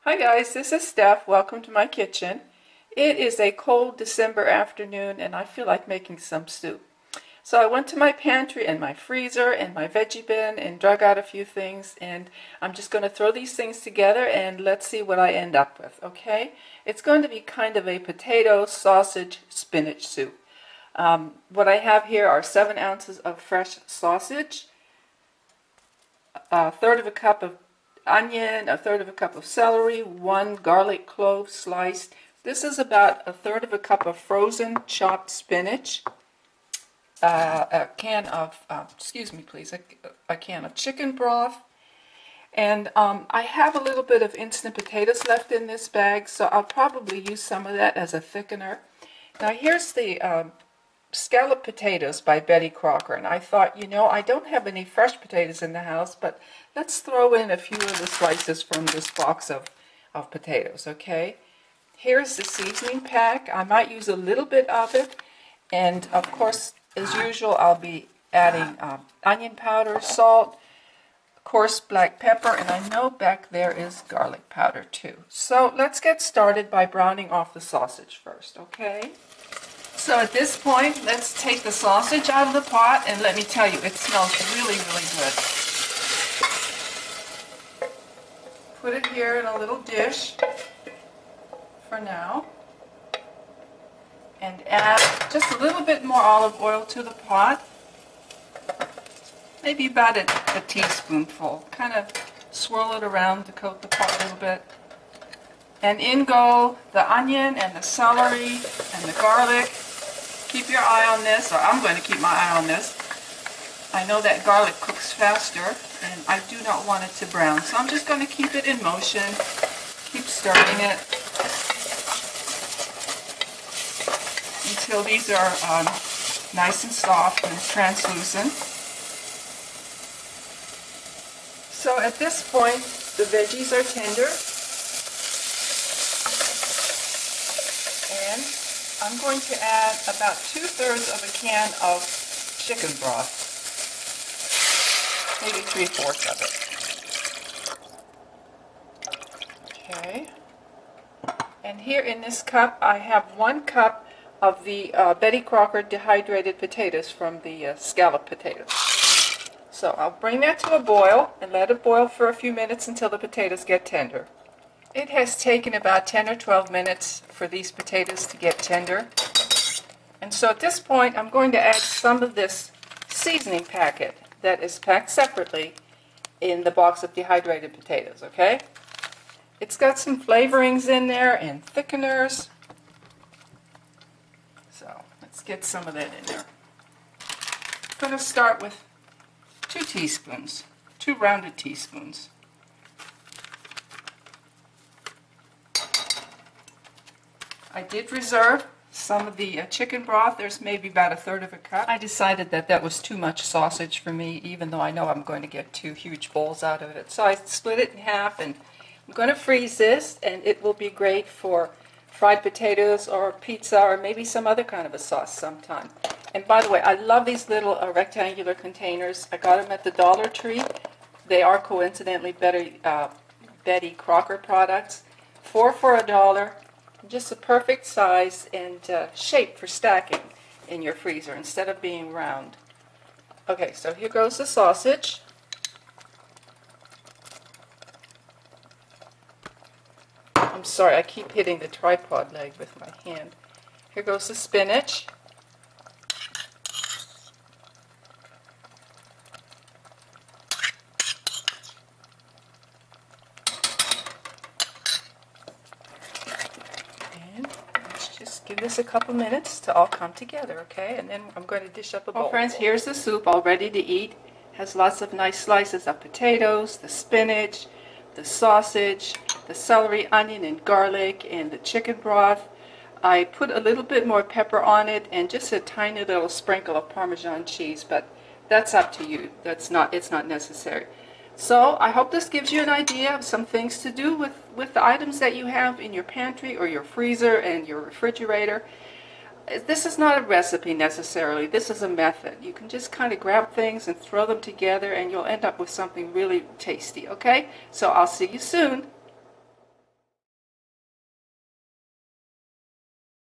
Hi guys, this is Steph. Welcome to my kitchen. It is a cold December afternoon and I feel like making some soup. So I went to my pantry and my freezer and my veggie bin and dug out a few things, and I'm just going to throw these things together and let's see what I end up with, okay? It's going to be kind of a potato, sausage, spinach soup. What I have here are 7 ounces of fresh sausage, a third of a cup of onion, a third of a cup of celery, 1 garlic clove sliced. This is about a third of a cup of frozen chopped spinach, a can of, a can of chicken broth, and I have a little bit of instant potatoes left in this bag, so I'll probably use some of that as a thickener. Now here's the scalloped potatoes by Betty Crocker, and I thought, I don't have any fresh potatoes in the house, but let's throw in a few of the slices from this box of potatoes, okay? Here's the seasoning pack. I might use a little bit of it, and of course, as usual, I'll be adding onion powder, salt, coarse black pepper, and I know back there is garlic powder too. So let's get started by browning off the sausage first, okay? So at this point, let's take the sausage out of the pot, and let me tell you, it smells really, really good. Put it here in a little dish for now, and add just a little bit more olive oil to the pot, maybe about a teaspoonful. Kind of swirl it around to coat the pot a little bit. And in go the onion and the celery and the garlic. Keep your eye on this, or I'm going to keep my eye on this. I know that garlic cooks faster, and I do not want it to brown. So I'm just going to keep it in motion, keep stirring it until these are nice and soft and translucent. So at this point, the veggies are tender, and I'm going to add about 2/3 of a can of chicken broth, maybe 3/4 of it. Okay. And here in this cup, I have 1 cup of the Betty Crocker dehydrated potatoes from the scalloped potatoes. So I'll bring that to a boil and let it boil for a few minutes until the potatoes get tender. It has taken about 10 or 12 minutes for these potatoes to get tender. And so at this point, I'm going to add some of this seasoning packet that is packed separately in the box of dehydrated potatoes, okay? It's got some flavorings in there and thickeners. So let's get some of that in there. I'm going to start with 2 teaspoons, 2 rounded teaspoons. I did reserve some of the chicken broth. There's maybe about a third of a cup. I decided that that was too much sausage for me, even though I know I'm going to get 2 huge bowls out of it. So I split it in half, and I'm going to freeze this, and it will be great for fried potatoes or pizza or maybe some other kind of a sauce sometime. And by the way, I love these little rectangular containers. I got them at the Dollar Tree. They are coincidentally Betty Crocker products. 4 for $1. Just the perfect size and shape for stacking in your freezer instead of being round. Okay, so here goes the sausage. I'm sorry, I keep hitting the tripod leg with my hand. Here goes the spinach. Give this a couple minutes to all come together, okay? And then I'm going to dish up a bowl. Well, friends, here's the soup all ready to eat. Has lots of nice slices of potatoes, the spinach, the sausage, the celery, onion, and garlic, and the chicken broth. I put a little bit more pepper on it and just a tiny little sprinkle of Parmesan cheese, but that's up to you. It's not necessary. So I hope this gives you an idea of some things to do with the items that you have in your pantry or your freezer and your refrigerator. This is not a recipe necessarily. This is a method. You can just kind of grab things and throw them together and you'll end up with something really tasty, okay? So I'll see you soon.